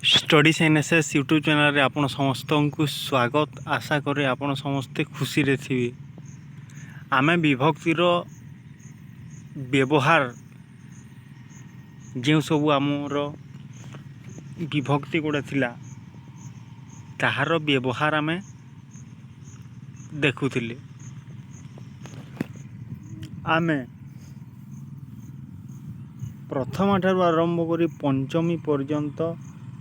Studies NSS YouTube channel रे आपण समस्त को स्वागत। आशा करे आपण समस्ते खुशी रे थिबे। आमे विभक्तिर व्यवहार जो सब आमर विभक्ति गुड़ा थिला ताहार व्यवहार आमे देखुथिले। आमे प्रथम ठारू आरंभ करी पंचमी पर्यंत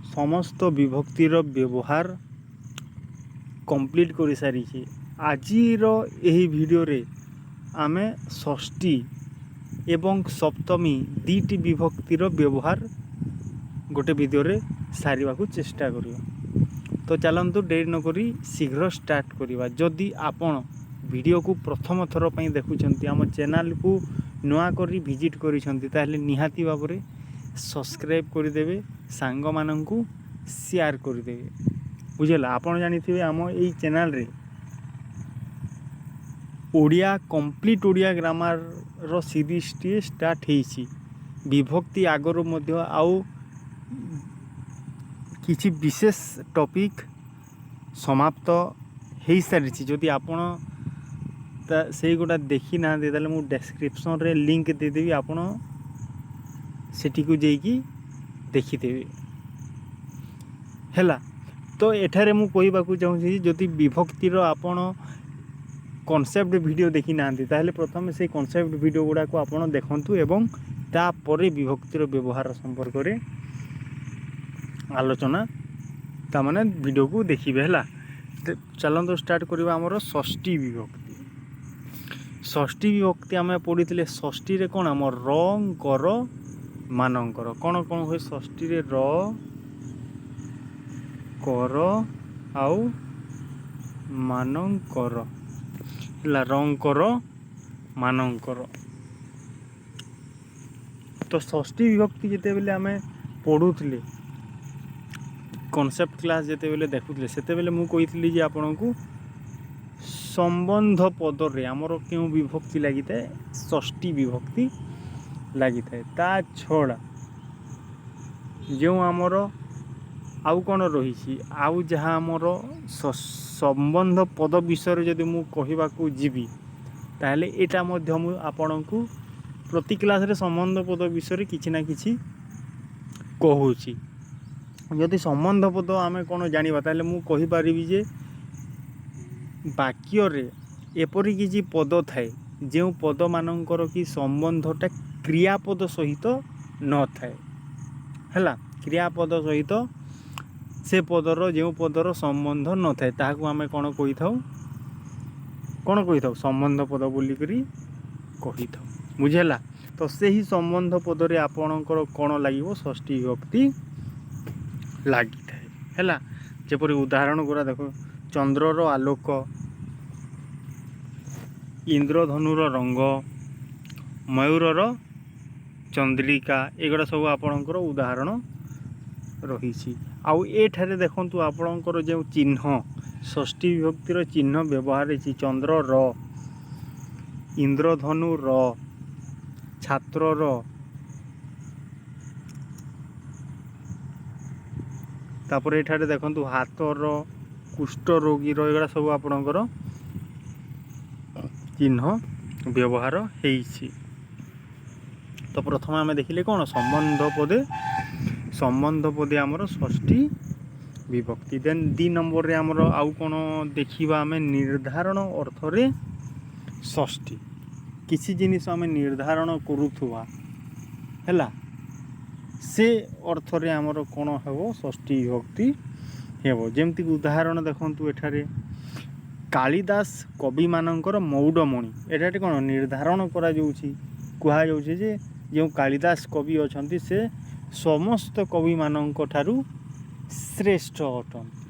समस्त विभक्तिर व्यवहार कंप्लीट कर सारी। आजिर यही वीडियो रे आमे षष्ठी एवं सप्तमी दीटी विभक्तिर व्यवहार गोटे वीडियो रे सारिबा को चेष्टा करिया। तो चलंतु देरी न करी शीघ्र स्टार्ट करिबा। जदि आपण वीडियो को प्रथम थर पई देखुछंती आम चैनल को नुआ करी विजिट करिसंती ताले निहाती बाबरे सब्सक्राइब करदेवे, सांग माननकु शेयर करदेवे। बुझेला आपण जानिथिबे आम एई चैनल रे ओडिया कंप्लीट ओडिया ग्रामर रो सीरीज टी स्टार्ट हेछि। विभक्ति आगरो मध्य आउ किछि विशेष टॉपिक समाप्त हेइ सारिछि। जदि आपण से गोटा देखी ना देले मु डिस्क्रिप्शन रे लिंक दे देबी, आपण सेठी को जेकी देखि देबे हैला। तो एठारे मु कहिबा को चाहू छी जदि विभक्तिर आपण कॉन्सेप्ट वीडियो देखी ना ताहले प्रथम से कॉन्सेप्ट वीडियो गुडा को आपण देखंतु एवं ता परे विभक्तिर व्यवहार संपर्क रे आलोचना ता माने वीडियो को देखिबे हैला। चलंतो स्टार्ट करबा हमर षष्ठी विभक्ति। षष्ठी विभक्ति आमे पढितले षष्ठी रे कोन हमर रंग कर मानकर कौन कौन हुए षष्ठी रे र कर आउ मानकर ला रंग कर मानकर। तो षष्ठी विभक्ति जेते बेले आमे पढुतले कॉन्सेप्ट क्लास जेते बेले देखुतले सेते बेले मु कहितली जे आपन को संबंध पद रे हमर केउ विभक्ति लागि थाए षष्ठी विभक्ति लागि थाए। ता छड़ा जो आमर आउ कौन रही आउ जहाँ आमर संबंध पद विषय जदि मु कहबा को जीवी ताहले एटा मध्य मु आपन को प्रति क्लास रे संबंध पद विषय किछि ना किछि कहूची। यदि संबंध पद आमे कौन जानिबा ताहले मु कहि परिबी जे वाक्य रे एपरि किछि पद थाए जो पद मानकर कि संबंधटा क्रियापद सहित न थाए हैला। क्रियापद सहित से पदर जो पदर संबंध न थाए ताहाकु आमे कोन कहि थाउ संबंध पद बोली करी कहि थाउ। बुझेला। तो सेही संबंध पद रे आपणकर कोन लागिवो षष्ठी विभक्ति लागि थाए हैला। जेपरि उदाहरण गुरा देखो चंद्रर आलोक, इंद्रधनुर रंग, मयूरर चंद्रिका एगुड़ा सब आपणकर उदाहरण रही। आउ एठारे देखंतु आपणकर जो चिन्ह षष्ठी विभक्तिर चिन्ह व्यवहार है चंद्र र, इंद्रधनु र, छात्र र, तापर एठारे देखंतु हाथर, कुष्ठ रोगी रो एगुड़ा सब आपणकर चिन्ह व्यवहार हेइछि। तो प्रथम आमे देखिले कौन संबंध पदे आमर षष्ठी विभक्ति। देन 2 नंबर रे आमर आउ कौन देखिबा आमे निर्धारण अर्थ रे षष्ठी। किसी जिनिस आमे निर्धारण करूथुवा हैला से अर्थ रे आमर कौन हेबो षष्ठी विभक्ति हेबो। जेमति उदाहरण देखंतु एठारे कालिदास कवि मानकर मौडमणि एठारे कौन निर्धारण करा जाउछि कुहा जाउछि जे जो कालिदास कवि अछंती से समस्त कवि मानक ठारू श्रेष्ठ अटंती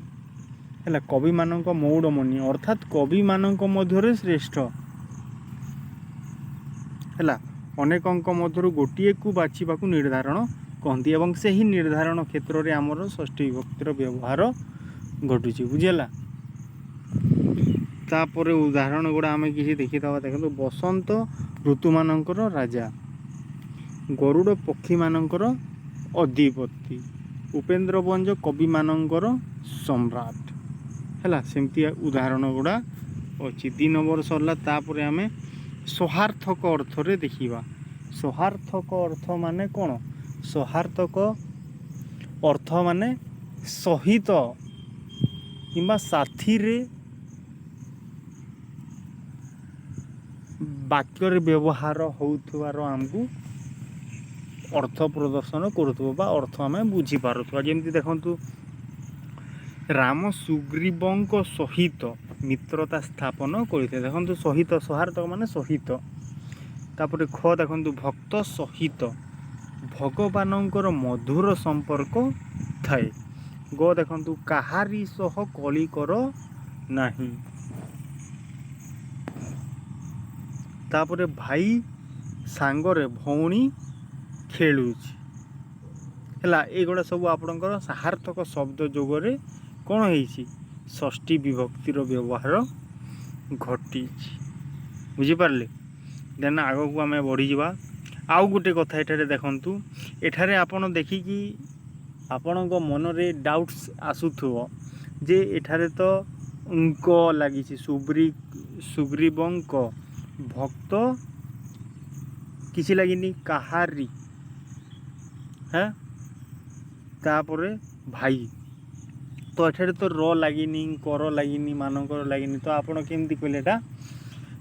हैला। कवि मानक मौडमणि अर्थात कवि मानक मध्यरे श्रेष्ठ हैला। अनेकंक मध्यरु गोटिए को बाछिबा को निर्धारण कहंती एवं सेही निर्धारण क्षेत्र रे हमर षष्ठी विभक्तिर व्यवहार घटुछि। बुझेला। तापर उदाहरण गुड़ा आमे किछि देखि दबा। देखंतु बसंत ऋतु मानकर राजा, गरुड़ पक्षी मानकर अधिपति, उपेन्द्र भंज कवि मानकर सम्राट है सेमती उदाहरण गुड़ा अच्छी 2 नंबर सरला तापर आम सहार्थक अर्थ रे देखिबा। सहार्थक अर्थ माने कौन? सहार्थक अर्थ माने सहित किंबा साथी रे वाक्य व्यवहार होउथवार आमको अर्थ प्रदर्शन करुथबो बा अर्थ आम बुझी पारुथबा। जेमती देखंतु राम सुग्रीवंक सहित मित्रता स्थापन करते। देखंतु सहित सहार्थक माने सहित। तापर ख देखंतु भक्त सहित भगवानंकर मधुर संपर्क थाए। ग देखंतु काहारी सह कली कर नाही। तापर भाई सांगरे भौणी खेलुची है। एगुड़ा सब आपणकर सहार्थक शब्द जोगरे कौन है षष्ठी विभक्तिर व्यवहार घटी बुझीपारे। देन आग को आम बढ़ी जा। आउ गोटे कथा एठारे देखंतु एठारे आपण देखिकी आपण मन रे डाउट्स आसुथुव जे एठारे तो अंक लगी सुग्रीवंक भक्त किसी लगिनी काहारी है तापरे भाई तो एठारे तो र लगिनी कर लगिनी मानकर लगिनी तो आपण केमती कहले एटा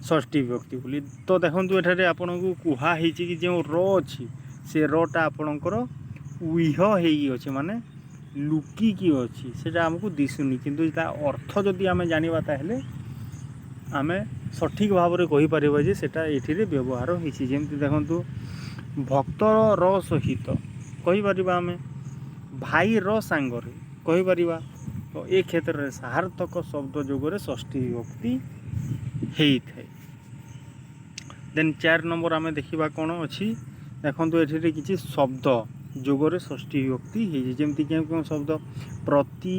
षष्ठी विभक्ति बोली। तो देखंतु एठारे आपण को कुहा हेछि कि जो र अछि से रटा आपणकर उह हेगी अछि माने लुकी की अछि सेटा हमको दिसुनी किंतु ता अर्थ जदि आमे जानिबा ताहेले आमे सठिक भाव रे कहि परिबा जे सेटा एठिरे व्यवहार हेछि। जेमति देखंतु भक्त र सहित कहि परिबा आमे भाई र सांगरे कहि परिबा। तो ए क्षेत्र रे सहार्थक शब्द जोगरे षष्ठी विभक्ति हेई थाए। देन 4 नंबर आमे देखिबा कोन अछि देखंतु एठिरे किछि शब्द जोगरे षष्ठी विभक्ति हेछि। जेमति केउ शब्द प्रति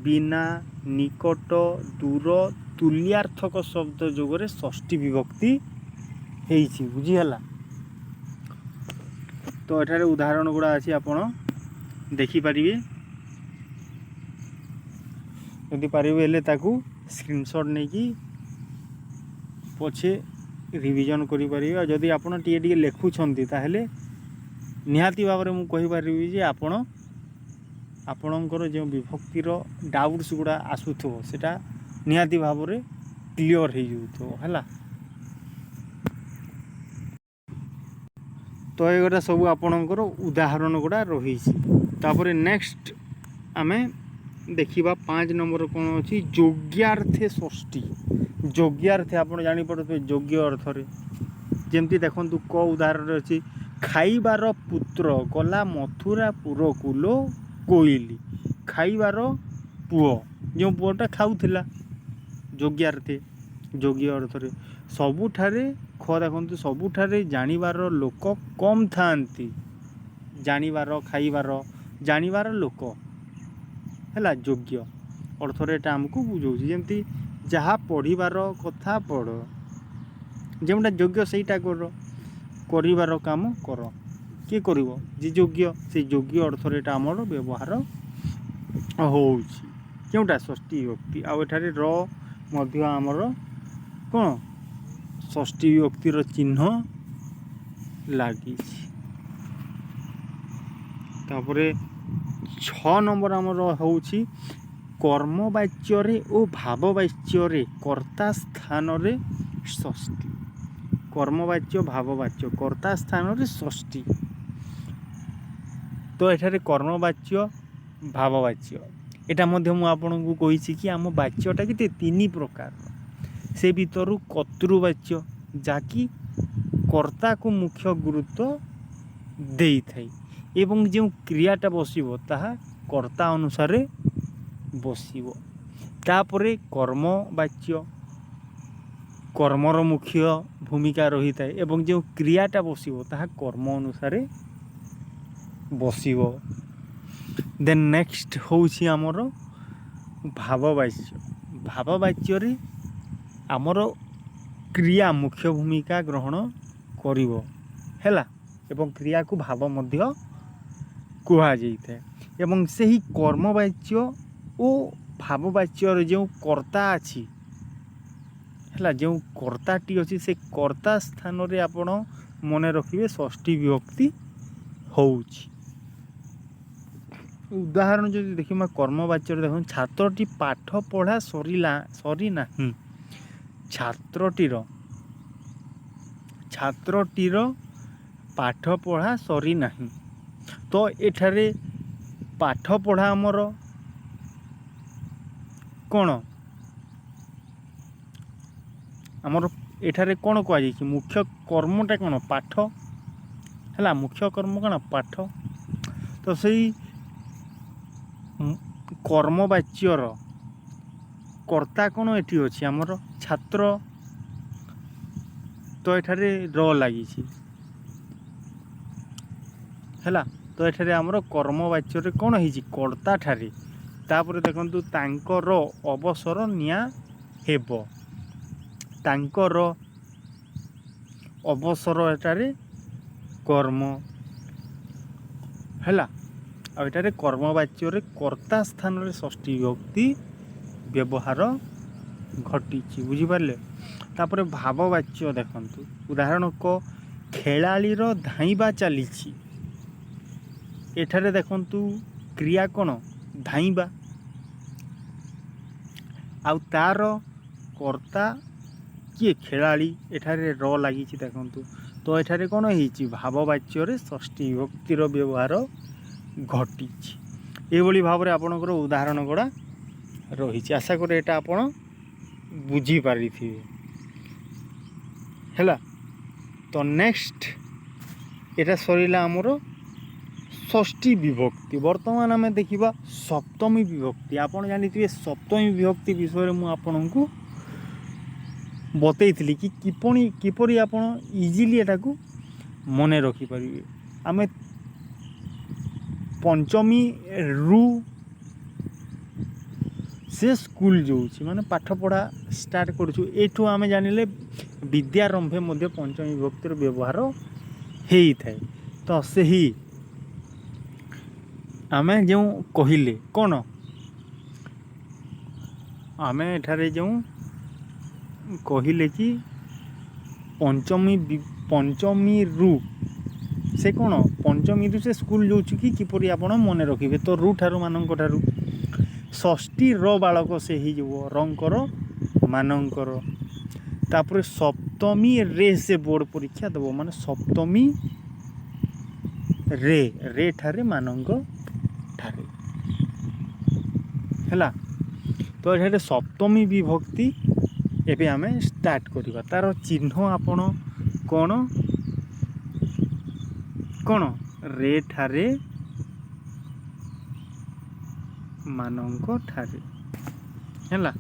बिना निकट दूर तुल्यार्थक शब्द जोगरे षष्ठी विभक्ति हेछि बुझी हला। तो एठारे उदाहरण गुड़ा अछि आपण देखि परिबे यदि पारिबे हेले ताकू स्क्रीनशॉट नै कि पछे रिवीजन करि परिबे। जदि आपण टिए टिए लेखुछंती ताहेले निहाती भाव रे मु कहि परिबे जे आपण आपणकर जो विभक्तिर डाउट्स गुड़ा आसुथो सेटा निहाती भाव रे क्लियर हो जाउथो हैला। तो एगोटा सब आपणकर उदाहरण गुड़ा रही। तापर नेक्स्ट आमे देखिबा 5 नंबर कोन अछि योग्यार्थे षष्ठी। योग्यार्थे आपण जानि पड़ते योग्य अर्थ रे जेमती देखंतु क उदाहरण अछि खाइबार पुत्र गला मथुरापुर कुलो कोइली। खाइबार पुओ जो पुओटा खाउथिला योग्यार्थे योग्य अर्थ रे। सबुठारे ख देखंतु सबुठारे जानिबार लोक कम थांती। जानिबार खाइबार जानिबार लोक हैला योग्य अर्थ रे एटा हमको बुझौछि। जेमती जहा पढ़िबार कथा पढ़ जेमटा योग्य सेटा कर करिबार काम कर के करिवो जे योग्य से योग्य अर्थ रे एटा हमर व्यवहार होउछि केउटा षष्ठी विभक्ति। आ एठारे र मध्य हमर कोन षष्ठी विभक्तिर चिन्ह लागि। तापरे 6 नंबर हमर होउछि कर्मवाच्य रे ओ भाववाच्य रे कर्ता स्थान रे षष्ठी। कर्मवाच्य भाववाच्य कर्ता स्थान रे षष्ठी। तो एठारे कर्मवाच्य भाववाच्य एटा मध्य मु आपनकु कहिछि कि आम वाच्यटा केते 3 प्रकार से भितरु कर्तृवाच्य जाकी कर्ता को मुख्य गुरुत्व देई थाई एवं जो क्रियाटा बसिबो ताहा कर्ता अनुसार बसिबो। तापरे कर्मवाच्य कर्मर मुख्य भूमिका रही थाए एवं जो क्रियाटा बसिबो ताहा कर्म अनुसार बसिबो। देन नेक्स्ट होउछि हमर भाववाच्य। भाववाच्य रे हमर क्रिया मुख्य भूमिका ग्रहण करिवो हैला एवं क्रिया को भाव मध्य कुहा जाई थाए। ଏବଂ ସେହି କର୍ମବାଚ୍ୟ ଓ ଭାବବାଚ୍ୟର ଯେଉଁ କର୍ତ୍ତା ଅଛି ହେଲା, ଯେଉଁ କର୍ତ୍ତାଟି ଅଛି ସେ କର୍ତ୍ତା ସ୍ଥାନରେ ଆପଣ ମନେ ରଖିବେ ଷଷ୍ଠୀ ବିଭକ୍ତି ହେଉଛି। ଉଦାହରଣ ଯଦି ଦେଖିବା କର୍ମବାଚ୍ୟରେ ଦେଖନ୍ତୁ, ଛାତ୍ରଟି ପାଠ ପଢ଼ା ସରିନାହିଁ। ଛାତ୍ରଟିର ପାଠ ପଢ଼ା ସରିନାହିଁ। ତ ଏଠାରେ ପାଠ ପଢ଼ା ଆମର କ'ଣ, ଆମର ଏଠାରେ କ'ଣ କୁହାଯାଇଛି, ମୁଖ୍ୟ କର୍ମଟା କ'ଣ, ପାଠ ହେଲା। ମୁଖ୍ୟ କର୍ମ କ'ଣ, ପାଠ। ତ ସେଇ କର୍ମବାଚ୍ୟର କର୍ତ୍ତା କ'ଣ ଏଠି ଅଛି, ଆମର ଛାତ୍ର। ତ ଏଠାରେ ର ଲାଗିଛି ହେଲା। ତ ଏଠାରେ ଆମର କର୍ମବାଚ୍ୟରେ କ'ଣ ହେଇଛି, କର୍ତ୍ତା ଠାରେ। ତାପରେ ଦେଖନ୍ତୁ, ତାଙ୍କର ଅବସର ନିଆ ହେବ। ତାଙ୍କର ଅବସର ଏଠାରେ କର୍ମ ହେଲା। ଆଉ ଏଠାରେ କର୍ମବାଚ୍ୟରେ କର୍ତ୍ତା ସ୍ଥାନରେ ଷଷ୍ଠୀ ବିଭକ୍ତି ବ୍ୟବହାର ଘଟିଛି, ବୁଝିପାରିଲେ। ତାପରେ ଭାବବାଚ୍ୟ ଦେଖନ୍ତୁ, ଉଦାହରଣ ଖେଳାଳିର ଧାଇଁବା ଚାଲିଛି। ଏଠାରେ ଦେଖନ୍ତୁ କ୍ରିୟା କ'ଣ, ଧାଇଁବା। ଆଉ ତାର କର୍ତ୍ତା କିଏ, ଖେଳାଳି। ଏଠାରେ ର ଲାଗିଛି ଦେଖନ୍ତୁ। ତ ଏଠାରେ କ'ଣ ହେଇଛି, ଭାବବାଚ୍ୟରେ ଷଷ୍ଠୀ ବିଭକ୍ତିର ବ୍ୟବହାର ଘଟିଛି। ଏଭଳି ଭାବରେ ଆପଣଙ୍କର ଉଦାହରଣ ଗୁଡ଼ା ରହିଛି। ଆଶା କରେ ଏଇଟା ଆପଣ ବୁଝିପାରିଥିବେ ହେଲା। ତ ନେକ୍ସଟ ଏଇଟା ସରିଲା ଆମର ଷଷ୍ଠୀ ବିଭକ୍ତି। ବର୍ତ୍ତମାନ ଆମେ ଦେଖିବା ସପ୍ତମୀ ବିଭକ୍ତି। ଆପଣ ଜାଣିଥିବେ ସପ୍ତମୀ ବିଭକ୍ତି ବିଷୟରେ ମୁଁ ଆପଣଙ୍କୁ ବତେଇଥିଲି କି କିପରି ଆପଣ ଇଜିଲି ଏଟାକୁ ମନେ ରଖିପାରିବେ। ଆମେ ପଞ୍ଚମୀରୁ ସେ ସ୍କୁଲ ଯାଉଛି, ମାନେ ପାଠପଢ଼ା ଷ୍ଟାର୍ଟ କରୁଛୁ। ଏଇଠୁ ଆମେ ଜାଣିଲେ ବିଦ୍ୟାରମ୍ଭେ ମଧ୍ୟ ପଞ୍ଚମୀ ବିଭକ୍ତିର ବ୍ୟବହାର ହେଇଥାଏ। ତ ସେହି ଆମେ ଯେଉଁ କହିଲେ କ'ଣ, ଆମେ ଏଠାରେ ଯେଉଁ କହିଲେ କି ପଞ୍ଚମୀରୁ ସେ କ'ଣ, ପଞ୍ଚମୀରୁ ସେ ସ୍କୁଲ ଯାଉଛି କି କିପରି ଆପଣ ମନେ ରଖିବେ। ତ ରୁ ଠାରୁ ମାନଙ୍କ ଠାରୁ ଷଷ୍ଠୀ ର ବାଳକ ସେ ହେଇଯିବ, ରଙ୍କର ମାନଙ୍କର। ତାପରେ ସପ୍ତମୀରେ ସେ ବୋର୍ଡ଼ ପରୀକ୍ଷା ଦେବ, ମାନେ ସପ୍ତମୀ ରେ ଠାରେ ମାନଙ୍କ ଠାରେ ହେଲା। ତ ଏଠାରେ ସପ୍ତମୀ ବିଭକ୍ତି ଏବେ ଆମେ ଷ୍ଟାର୍ଟ କରିବା। ତାର ଚିହ୍ନ ଆପଣ କ'ଣ ରେ ଠାରେ ମାନଙ୍କ ଠାରେ ହେଲା,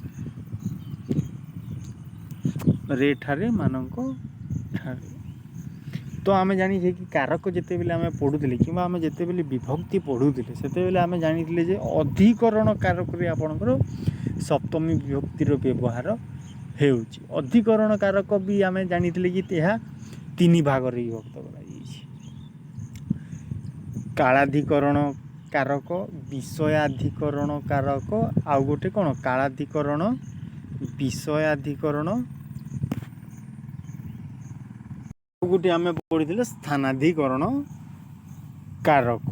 ରେ ଠାରେ ମାନଙ୍କ ଠାରେ। ତ ଆମେ ଜାଣିଛେ କି କାରକ ଯେତେବେଳେ ଆମେ ପଢ଼ୁଥିଲେ କିମ୍ବା ଆମେ ଯେତେବେଳେ ବିଭକ୍ତି ପଢ଼ୁଥିଲେ ସେତେବେଳେ ଆମେ ଜାଣିଥିଲେ ଯେ ଅଧିକରଣ କାରକରେ ଆପଣଙ୍କର ସପ୍ତମୀ ବିଭକ୍ତିର ବ୍ୟବହାର ହେଉଛି। ଅଧିକରଣ କାରକ ବି ଆମେ ଜାଣିଥିଲେ କି ଏହା 3 ଭାଗରେ ବିଭକ୍ତ କରାଯାଇଛି। କାଳାଧିକରଣ କାରକ, ବିଷୟାଧିକରଣ କାରକ, ଆଉ ଗୋଟେ କ'ଣ କାଳାଧିକରଣ ବିଷୟାଧିକରଣ, ଗୋଟେ ଆମେ ପଢ଼ିଥିଲେ ସ୍ଥାନାଧିକରଣ କାରକ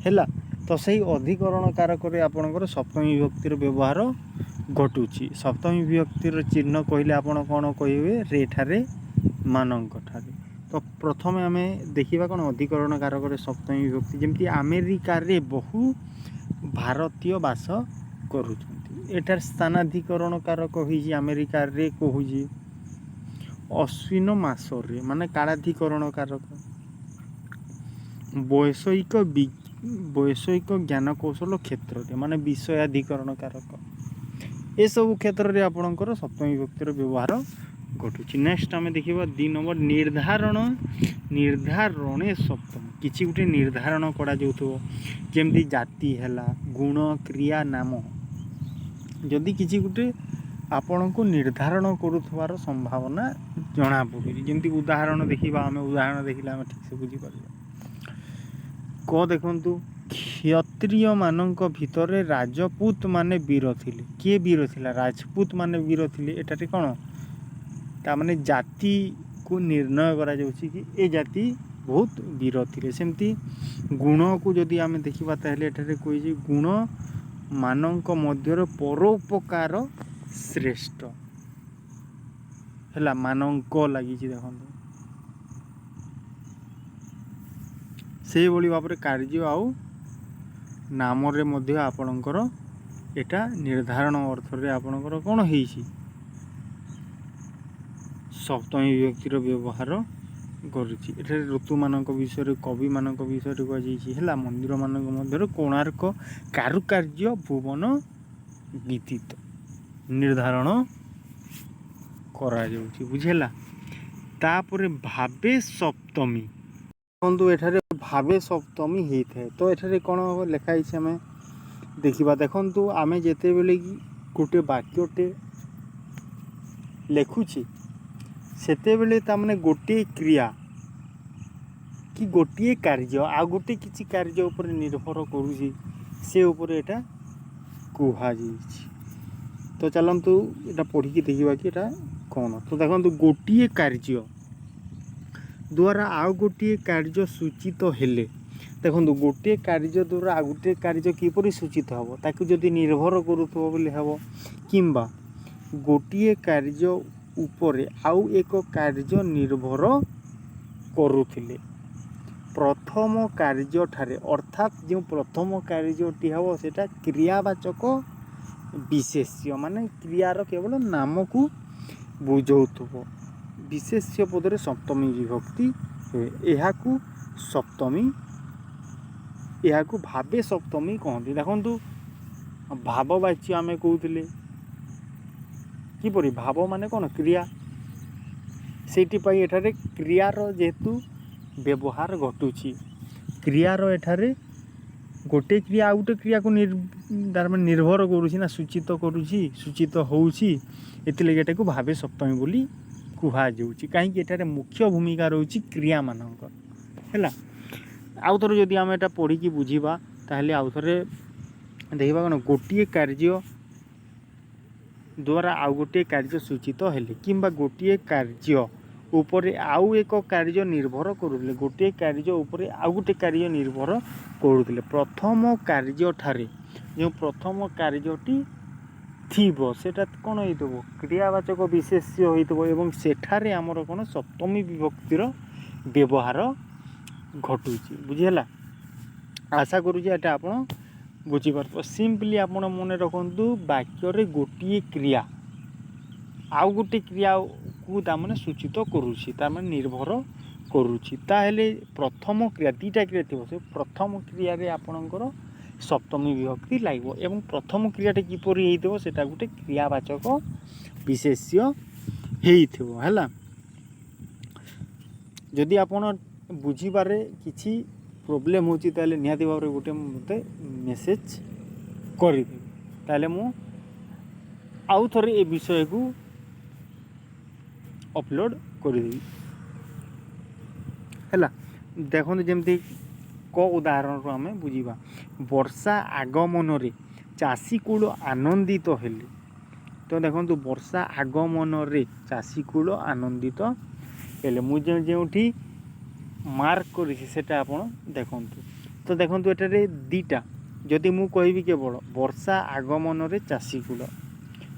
ହେଲା। ତ ସେଇ ଅଧିକରଣ କାରକରେ ଆପଣଙ୍କର ସପ୍ତମୀ ବିଭକ୍ତିର ବ୍ୟବହାର ଘଟୁଛି। ସପ୍ତମୀ ବିଭକ୍ତିର ଚିହ୍ନ କହିଲେ ଆପଣ କ'ଣ କହିବେ, ରେ ଠାରେ ମାନଙ୍କ ଠାରେ। ତ ପ୍ରଥମେ ଆମେ ଦେଖିବା କ'ଣ ଅଧିକରଣ କାରକରେ ସପ୍ତମୀ ବିଭକ୍ତି। ଯେମିତି ଆମେରିକାରେ ବହୁ ଭାରତୀୟ ବାସ କରୁଛନ୍ତି। ଏଠାରେ ସ୍ଥାନାଧିକରଣ କାରକ ହେଇଛି ଆମେରିକାରେ କହୁଛି। ଅଶ୍ୱିନ ମାସରେ, ମାନେ କାଳାଧିକରଣ କାରକ। ବୈଷୟିକ ଜ୍ଞାନ କୌଶଳ କ୍ଷେତ୍ରରେ, ମାନେ ବିଷୟାଧିକରଣ କାରକ। ଏସବୁ କ୍ଷେତ୍ରରେ ଆପଣଙ୍କର ସପ୍ତମୀ ବିଭକ୍ତିର ବ୍ୟବହାର ଘଟୁଛି। ନେକ୍ସଟ ଆମେ ଦେଖିବା 2 ନମ୍ବର ନିର୍ଦ୍ଧାରଣେ ସପ୍ତମୀ। କିଛି ଗୋଟେ ନିର୍ଦ୍ଧାରଣ କରାଯାଉଥିବ, ଯେମିତି ଜାତି ହେଲା, ଗୁଣ, କ୍ରିୟା, ନାମ। ଯଦି କିଛି ଗୋଟେ ଆପଣଙ୍କୁ ନିର୍ଦ୍ଧାରଣ କରୁଥିବାର ସମ୍ଭାବନା ଜଣାପଡ଼ୁଛି। ଯେମିତି ଉଦାହରଣ ଦେଖିବା, ଆମେ ଉଦାହରଣ ଦେଖିଲେ ଆମେ ଠିକ୍ସେ ବୁଝିପାରିବା। ଦେଖନ୍ତୁ क्षत्रिय मानक भितर राजपूत माने वीर थिले। किए वीर थिला? राजपूत माने वीर थिले। एटारे कौन तामाने जाति को निर्णय करा जाउछि कि ए जाति बहुत वीर थिले। सेमती गुण को जदि आमे देखिबा ताहेले एटारे कोइछि गुण मानक मध्यर परोपकार श्रेष्ठ हैला मानक लगी देखो से भली भाव कार्य आउ नाम रे मध्य आपणकर एटा निर्धारण अर्थ रे आपणकर कौन होइछि सप्तमी विभक्तिर व्यवहार करुछि। एठारे ऋतु मानक विषय कवि मानक विषय कहुछि हैला मंदिर मानक मध्य कोणार्क कारुकार्य भुवन गीतित निर्धारण करा जाउछि बुझेला। तापरे भावे सप्तमी बंधु एठारे भावे सप्तमी होता है तो एठारे कौन लिखाई आम देखा देखु आम जिते बेले गोटे वाक्यटे लिखुची सेते बेले तामने गोटे क्रिया कि गोटे कार्य आ गोटे किसी कार्य उपर निर्भर करुची से उपर एटा कुहा जाइछि। तो चलतु एटा पढ़ी देखा कि एटा कौन तो देखो गोटे कार्य द्वारा आउ गोटे कार्य सूचित हेले देखो गोटे कार्य द्वारा आ गोटे कार्य किपर सूचित हम ताकू जदि निर्भर करुथबो बोली हम किंबा गोटे कार्य उपरे आउ एक कार्य निर्भर करुथिले प्रथम कार्य ठारे अर्थात जो प्रथम कार्यटी हम सेटा क्रियावाचक विशेष्य माने क्रियार केवल नाम को बुझौथबो विशेष्य पदरे सप्तमी विभक्ति हुए यह सप्तमी यह भावे सप्तमी कहते देखु भाववाच्य आम कहते किपरि भाव माने कौन क्रिया से एठारे क्रियार जेहेतु व्यवहार घटुची क्रियार एठारे गोटे क्रिया आ गोटे क्रिया को निर्भर करुची ना सूचित करुची सूचित होउची एतिले एटा को भावे सप्तमी बोली कुहा जाउची कहीं एटारे मुख्य भूमिका रोची क्रिया मानक हैला। आउ थोड़े जदि आम एटा पढ़ी की बुझीबा ताहले आउ थोड़े देखिबा कोन गोटे कार्य द्वारा आउ गोटे कार्य सूचित हेले किंबा गोटे कार्य उपरे आउ एक कार्य निर्भर करुले गोटे कार्य उपरे आउ गोटे कार्य निर्भर करुले प्रथम कार्य ठारे जो प्रथम कार्यटी थीबो सेटा कौन होइतबो क्रियावाचक विशेष्य होइतबो एवं सेठारे आमर कौन सप्तमी विभक्तिर व्यवहार घटुची बुझिला। आशा करूँ एटा आपण बुझी पारबो सिंपली आपण मन रखंतु वाक्य रे गोटे क्रिया आउ गोटे क्रिया को तामने सूचित करूची तामने निर्भर करूची ताहेले प्रथम क्रिया दीटा क्रिया थिबो से प्रथम क्रिया रे आपणकर सप्तमी विभक्ति लागो एवं प्रथम क्रियाटे किपरि हेइथबो सेटा गोटे क्रियावाचक विशेष्य हेइथबो हैला। जदि आपण बुझीबारे किछि प्रॉब्लम होची ताले निहाती भाबरे गोटे मते मेसेज करि देबे ताले मु आउ थरे ए विषय को अपलोड करि देबी हैला। देखो जेमती को उदाहरण आम बुझा वर्षा आगमन रे चाषी कूल आनंदित हेले तो देखो वर्षा आगमन रे चाषी कूल आनंदित हेले मुझे जो मार्क करेटा आप देखु तो देखो एटारे दीटा जदि मु कहबी केवल वर्षा आगमन रे चाषी कूल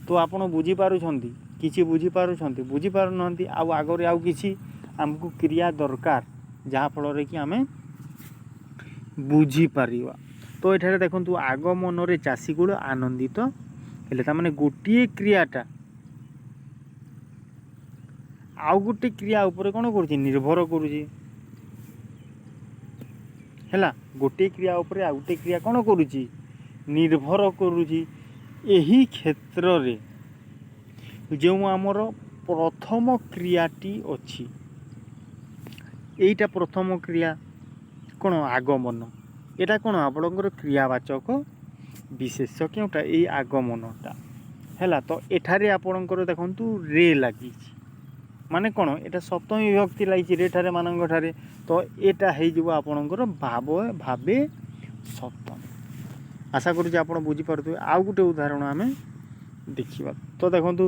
तो आपड़ बुझीपारुंट कि बुझीपार ना आगे आउ कि आमको क्रिया दरकार जहाँ फल कि आम बुझी पारिबा तो एठारे देखंतु आगमन रे चाषी कूल आनंदित हेले तामाने गोटे क्रियाटा आउ गोटे क्रिया ऊपर कौन करुछि निर्भर करुछि हैला गोटे क्रिया ऊपर आउ गोटे क्रिया कौन करुछि निर्भर करुछि। एही क्षेत्र रे जो आमर प्रथम क्रियाटी अछि एटा प्रथम क्रिया कौन आगमन एटा कौन आपणकर क्रियावाचक विशेष्य क्योंटा ये आगमनटा हैला तो एठारे आपणकर देखंतु रे लगी माने कौन एटा सप्तमी विभक्ति लगी रे ठारे मानक ठारे तो एटा हे जिवो आपणकर भावे ସପ୍ତମୀ। ଆଶା କରୁଛି ଆପଣ ବୁଝିପାରୁଥିବେ। ଆଉ ଗୋଟେ ଉଦାହରଣ ଆମେ ଦେଖିବା। ତ ଦେଖନ୍ତୁ,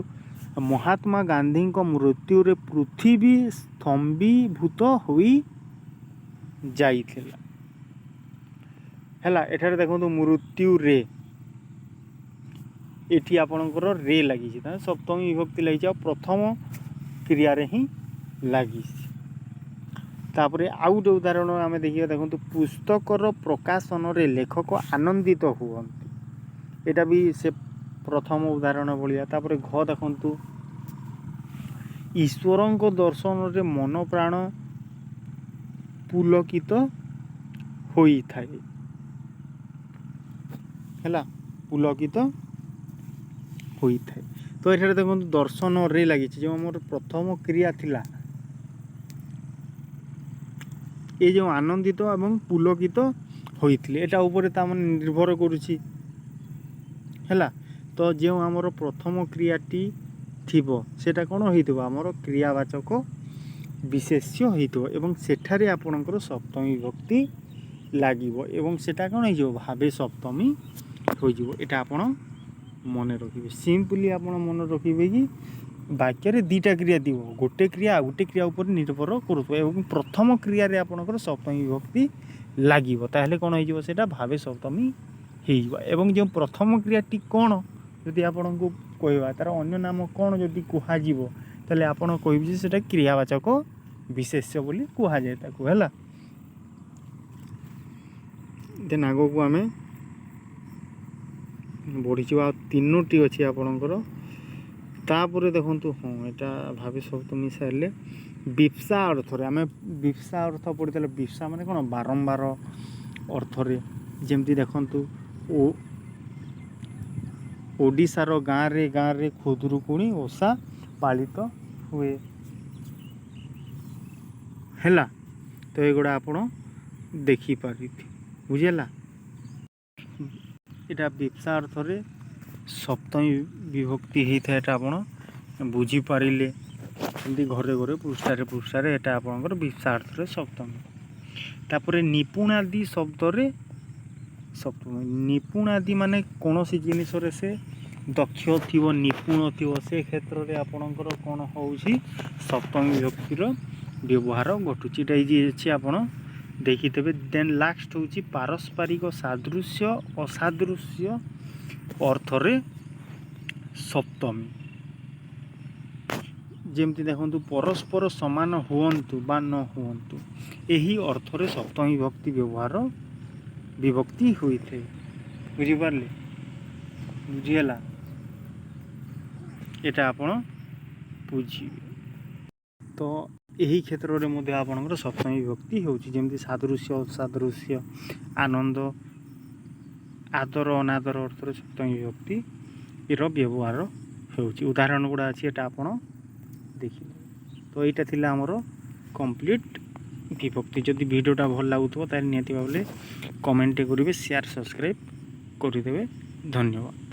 ମହାତ୍ମା ଗାନ୍ଧୀଙ୍କ ମୃତ୍ୟୁରେ ପୃଥିବୀ ସ୍ତମ୍ଭୀଭୂତ ହୋଇ ଯାଇଥିଲା। ହେଲା, ଏଠାରେ ଦେଖନ୍ତୁ ମୃତ୍ୟୁରେ, ଏଠି ଆପଣଙ୍କର ରେ ଲାଗିଛି, ତାହେଲେ ସପ୍ତମୀ ବିଭକ୍ତି ଲାଗିଛି ଆଉ ପ୍ରଥମ କ୍ରିୟାରେ ହିଁ ଲାଗିଛି। ତାପରେ ଆଉ ଗୋଟେ ଉଦାହରଣ ଆମେ ଦେଖିବା। ଦେଖନ୍ତୁ, ପୁସ୍ତକର ପ୍ରକାଶନରେ ଲେଖକ ଆନନ୍ଦିତ ହୁଅନ୍ତି। ଏଇଟା ବି ସେ ପ୍ରଥମ ଉଦାହରଣ ଭଳିଆ। ତାପରେ ଘ ଦେଖନ୍ତୁ, ଈଶ୍ୱରଙ୍କ ଦର୍ଶନରେ ମନ ପ୍ରାଣ ପୁଲକିତ ହୋଇଥାଏ। ହେଲା, ପୁଲକିତ ହୋଇଥାଏ। ତ ଏଠାରେ ଦେଖନ୍ତୁ ଦର୍ଶନରେ ଲାଗିଛି, ଯେଉଁ ଆମର ପ୍ରଥମ କ୍ରିୟା ଥିଲା, ଏ ଯେଉଁ ଆନନ୍ଦିତ ଏବଂ ପୁଲକିତ ହୋଇଥିଲେ, ଏଟା ଉପରେ ତାମାନେ ନିର୍ଭର କରୁଛି। ହେଲା, ତ ଯେଉଁ ଆମର ପ୍ରଥମ କ୍ରିୟାଟି ଥିବ ସେଇଟା କ'ଣ ହେଇଥିବ, ଆମର କ୍ରିୟାବାଚକ ବିଶେଷ୍ୟ ହେଇଥିବ ଏବଂ ସେଠାରେ ଆପଣଙ୍କର ସପ୍ତମୀ ବିଭକ୍ତି ଲାଗିବ ଏବଂ ସେଟା କ'ଣ ହେଇଯିବ, ଭାବେ ସପ୍ତମୀ ହୋଇଯିବ। ଏଟା ଆପଣ ମନେ ରଖିବେ। ସିମ୍ପଲି ଆପଣ ମନେ ରଖିବେ କି ବାକ୍ୟରେ ଦୁଇଟା କ୍ରିୟା ଥିବ, ଗୋଟେ କ୍ରିୟା ଆଉ ଗୋଟେ କ୍ରିୟା ଉପରେ ନିର୍ଭର କରୁଥିବ ଏବଂ ପ୍ରଥମ କ୍ରିୟାରେ ଆପଣଙ୍କର ସପ୍ତମୀ ବିଭକ୍ତି ଲାଗିବ, ତାହେଲେ କ'ଣ ହେଇଯିବ, ସେଇଟା ଭାବେ ସପ୍ତମୀ ହେଇଯିବ। ଏବଂ ଯେଉଁ ପ୍ରଥମ କ୍ରିୟାଟି କ'ଣ ଯଦି ଆପଣଙ୍କୁ କହିବା, ତା'ର ଅନ୍ୟ ନାମ କ'ଣ ଯଦି କୁହାଯିବ, ତାହେଲେ ଆପଣ କହିବେ ଯେ ସେଇଟା କ୍ରିୟାବାଚକ ବିଶେଷ୍ୟ ବୋଲି କୁହାଯାଏ ତାକୁ। ହେଲା, ଦେନ୍ ଆଗକୁ ଆମେ ବଢ଼ିଯିବା। ଆଉ ତିନୋଟି ଅଛି ଆପଣଙ୍କର। ତାପରେ ଦେଖନ୍ତୁ, ହଁ ଏଇଟା ଭାବେ ସପ୍ତମୀ ସାରିଲେ ବିପ୍ସା ଅର୍ଥରେ, ଆମେ ବିପ୍ସା ଅର୍ଥ ପଢ଼ିଥିଲେ। ବିପ୍ସା ମାନେ କ'ଣ, ବାରମ୍ବାର ଅର୍ଥରେ। ଯେମିତି ଦେଖନ୍ତୁ, ଓଡ଼ିଶାର ଗାଁରେ ଗାଁରେ ଖୁଦୁରୁକୁଣି ଓଷା ପାଳିତ ହୁଏ। ହେଲା, ତ ଏଗୁଡ଼ା ଆପଣ ଦେଖିପାରିବେ। ବୁଝିହେଲା, ଏଇଟା ବିପ୍ସା ଅର୍ଥରେ ସପ୍ତମୀ ବିଭକ୍ତି ହେଇଥାଏ। ଏଇଟା ଆପଣ ବୁଝିପାରିଲେ। ଏମିତି ଘରେ ଘରେ ପୃଷ୍ଠାରେ ଏଇଟା ଆପଣଙ୍କର ବିପ୍ସା ଅର୍ଥରେ ସପ୍ତମୀ। ତାପରେ ନିପୁଣାଦି ଶବ୍ଦରେ ସପ୍ତମୀ। ନିପୁଣାଦି ମାନେ କୌଣସି ଜିନିଷରେ ସେ ଦକ୍ଷ ଥିବ, ନିପୁଣ ଥିବ, ସେ କ୍ଷେତ୍ରରେ ଆପଣଙ୍କର କ'ଣ ହେଉଛି, ସପ୍ତମୀ ବିଭକ୍ତିର ବ୍ୟବହାର ଘଟୁଛି। ଏଇଟା ଏଇ ଅଛି, ଆପଣ ଦେଖିଥିବେ। ଦେନ୍ ଲାଷ୍ଟ ହେଉଛି ପାରସ୍ପରିକ ସାଦୃଶ୍ୟ ଅସାଦୃଶ୍ୟ ଅର୍ଥରେ ସପ୍ତମୀ। ଯେମିତି ଦେଖନ୍ତୁ, ପରସ୍ପର ସମାନ ହୁଅନ୍ତୁ ବା ନ ହୁଅନ୍ତୁ, ଏହି ଅର୍ଥରେ ସପ୍ତମୀ ବିଭକ୍ତି ହୋଇଥାଏ। ବୁଝିପାରିଲେ, ବୁଝିହେଲା, ଏଇଟା ଆପଣ ବୁଝିବେ। ତ ଏହି କ୍ଷେତ୍ରରେ ମଧ୍ୟ ଆପଣଙ୍କର ସପ୍ତମୀ ବିଭକ୍ତି ହେଉଛି। ଯେମିତି ସାଦୃଶ୍ୟ ଅସାଦୃଶ୍ୟ, ଆନନ୍ଦ ଆଦର ଅନାଦର ଅର୍ଥରେ ସପ୍ତମୀ ବିଭକ୍ତିର ବ୍ୟବହାର ହେଉଛି। ଉଦାହରଣ ଗୁଡ଼ା ଅଛି, ଏଇଟା ଆପଣ ଦେଖିଲେ। ତ ଏଇଟା ଥିଲା ଆମର କମ୍ପ୍ଲିଟ୍ ବିଭକ୍ତି। ଯଦି ଭିଡ଼ିଓଟା ଭଲ ଲାଗୁଥିବ ତାହେଲେ ନିହାତି ଭାବରେ କମେଣ୍ଟ କରିବେ, ସେୟାର ସବସ୍କ୍ରାଇବ୍ କରିଦେବେ। ଧନ୍ୟବାଦ।